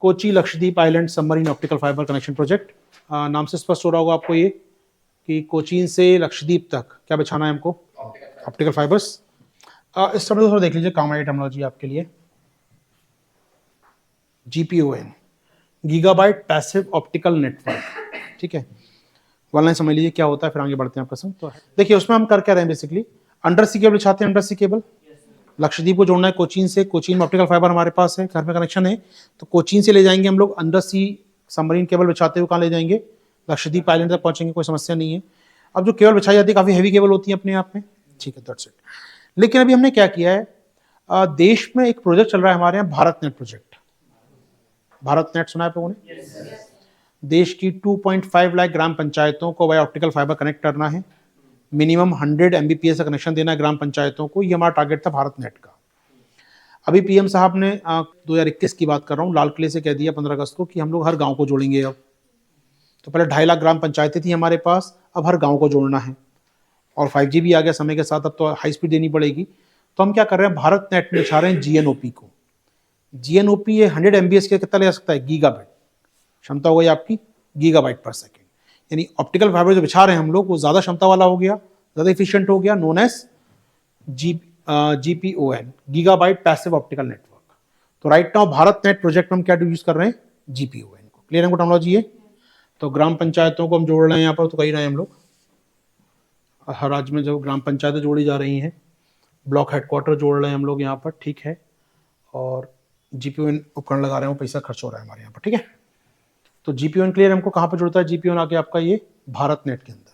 Kochi Lakshadweep island submarine optical fibre connection project. नाम से स्पष्ट हो रहा होगा आपको ये कि कोचीन से लक्षद्वीप तक क्या बिछाना है हमको, ऑप्टिकल फाइबर्स। इस समय थोड़ा देख लीजिए काम आई टेक्नोलॉजी आपके लिए। GPON, gigabyte passive optical network, ठीक है। वन लाइन समझ लीजिए क्या होता है, फिर आगे बढ़ते हैं आपका तो देखिए उसमें हम कर क्या रहे हैं बेसिकली, अंडर सी केबल बिछाते हैं। अंडर सी केबल लक्षद्वीप को जोड़ना है कोचीन से, कोचीन में ऑप्टिकल फाइबर हमारे पास है, घर में कनेक्शन है, तो कोचीन से ले जाएंगे हम लोग अंडर सी सबमरीन केबल बिछाते हुए कहाँ ले जाएंगे, लक्षद्वीप आइलैंड तक पहुंचेंगे, कोई समस्या नहीं है। अब जो केबल बिछाई जाती है काफ़ी हैवी केबल होती है अपने आप में, ठीक है, दैट्स इट। लेकिन अभी हमने क्या किया है, देश में एक प्रोजेक्ट चल रहा है हमारे यहाँ, Bharat net project. Bharat net सुना है आप लोगों ने? देश की 2.5 लाख ग्राम पंचायतों को वाया ऑप्टिकल फाइबर कनेक्ट करना है, मिनिमम 100 Mbps का कनेक्शन देना है ग्राम पंचायतों को, ये हमारा टारगेट था भारत नेट का। अभी पीएम साहब ने 2021 की बात कर रहा हूँ, लाल किले से कह दिया 15 अगस्त को कि हम लोग हर गांव को जोड़ेंगे। अब तो पहले 2.5 लाख ग्राम पंचायतें थी हमारे पास, अब हर गांव को जोड़ना है, और 5G भी आ गया समय के साथ, अब तो हाई स्पीड देनी पड़ेगी। तो हम क्या कर रहे हैं, भारत नेट में बिछा रहे हैं GNOP को। GNOP ये 100 Mbps के कितना ले सकता है, गीगाबाइट क्षमता हो गई आपकी, गीगाबाइट पर सेकेंड, यानी ऑप्टिकल फाइबर जो बिछा रहे हैं हम लोग वो ज़्यादा क्षमता वाला हो गया, ज़्यादा एफिशिएंट हो गया, known as GPON, gigabyte passive optical network. तो right now Bharat net project में हम क्या यूज कर रहे हैं, GPON को। क्लियर हमको टेक्नोलॉजी है? तो ग्राम पंचायतों को हम जोड़ रहे हैं यहाँ पर, तो कही रहे हैं हम लोग हर राज्य में जो ग्राम पंचायतें जोड़ी जा रही हैं, ब्लॉक हेडक्वार्टर जोड़ रहे हैं हम लोग यहाँ पर, ठीक है, और GPON उपकरण लगा रहे हैं, वो पैसा खर्च हो रहा है हमारे यहाँ पर, ठीक है। तो GPON क्लियर हमको कहाँ पर जुड़ता है, GPON आके आपका ये भारत नेट के अंदर।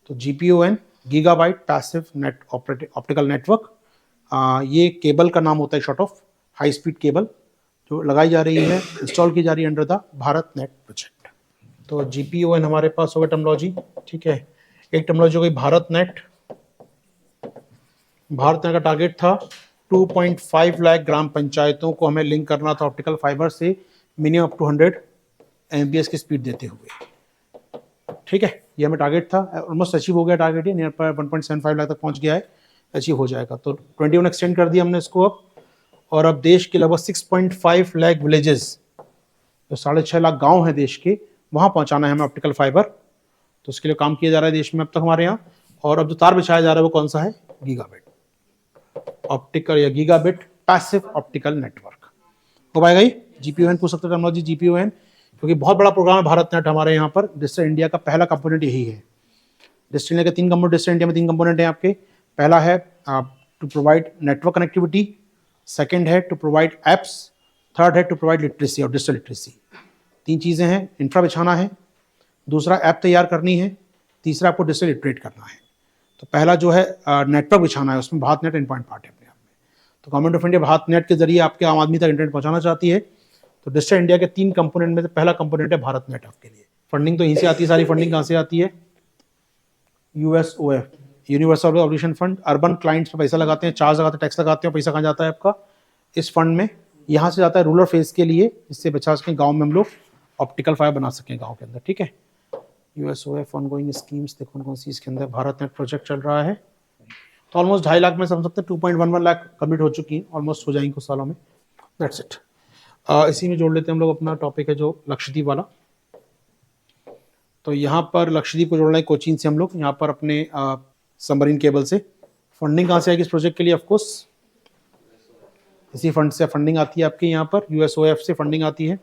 तो GPON gigabyte passive net optical network, ये केबल का नाम होता है short of, high speed cable जो लगाई जा रही है, इंस्टॉल की जा रही है under the Bharat net project. तो GPON हमारे पास हो गया टर्मिनोलॉजी, ठीक है। एक टर्मिनोलॉजी हो गई भारत नेट। भारत नेट का टारगेट था 2.5 लाख ग्राम पंचायतों को हमें लिंक करना था ऑप्टिकल फाइबर से, मिनिमम अप टू 100 Mbps की स्पीड देते हुए, ठीक है। ये हमें टारगेट था, ऑलमोस्ट अचीव हो गया टारगेट, ये नियर पर 1.75 लाख तक पहुंच गया है, अचीव हो जाएगा। तो 21 एक्सटेंड कर दिया हमने इसको अब, और अब देश के लगभग 6.5 लाख विलेजेस, जो 6.5 लाख गांव हैं देश के, वहां पहुंचाना है हमें ऑप्टिकल फाइबर। तो उसके लिए काम किया जा रहा है देश में अब तक हमारे यहाँ। और अब जो तार बिछाया जा रहा है वो कौन सा है, गीगाबिट ऑप्टिकल या गीगाबिट पैसिव ऑप्टिकल नेटवर्क हो पाएगा। ये GPON पूछ सकते टेक्नोलॉजी GPON, क्योंकि बहुत बड़ा प्रोग्राम है भारत नेट हमारे यहाँ पर। डिजिटल इंडिया का पहला कंपोनेंट यही है। डिजिटल इंडिया के 3 कंपोनेंट, डिजिटल इंडिया में 3 कंपोनेंट हैं आपके। पहला है to provide network connectivity, second है टू प्रोवाइड एप्स, थर्ड है टू प्रोवाइड लिटरेसी और डिजिटल लिटरेसी। 3 चीज़ें हैं, इंफ्रा बिछाना है, दूसरा ऐप तैयार करनी है, तीसरा आपको डिजिटल लिटरेट करना है। तो पहला जो है नेटवर्क बिछाना है, उसमें भारत नेट इंपॉर्टेंट पार्ट है अपने आप में। तो government of India Bharat net के जरिए आपके आम आदमी तक इंटरनेट पहुंचाना चाहती है। तो डिजिटल इंडिया के 3 कंपोनेंट में से पहला कंपोनेंट है भारत नेट आपके लिए। फंडिंग तो यहीं से आती है, सारी फंडिंग कहाँ से आती है, USOF, universal obligation fund. Urban clients पे पैसा लगाते हैं, चार्ज लगाते हैं, टैक्स लगाते हैं, पैसा कहाँ जाता है आपका, इस फंड में। यहाँ से जाता है रूरल फेज के लिए, जिससे बचा सकें गाँव में हम लोग ऑप्टिकल फाइबर बना सकें गाँव के अंदर, ठीक है। USOF ऑनगोइंग स्कीम्स देखो कौन सी, इसके अंदर भारत नेट प्रोजेक्ट चल रहा है। तो ऑलमोस्ट 2.5 लाख में समझ सकते हैं, 2.11 लाख कमिट हो चुकी है, ऑलमोस्ट हो जाएंगे कुछ सालों में। That's it. इसी में जोड़ लेते हैं हम लोग अपना टॉपिक है जो लक्षद्वीप वाला। तो यहाँ पर लक्षद्वीप को जोड़ना है कोचीन से हम लोग, यहाँ पर अपने सबमरीन केबल से। फंडिंग कहाँ से आएगी इस प्रोजेक्ट के लिए, ऑफकोर्स इसी फंड से फंडिंग आती है आपके यहाँ पर, USOF से फंडिंग आती है।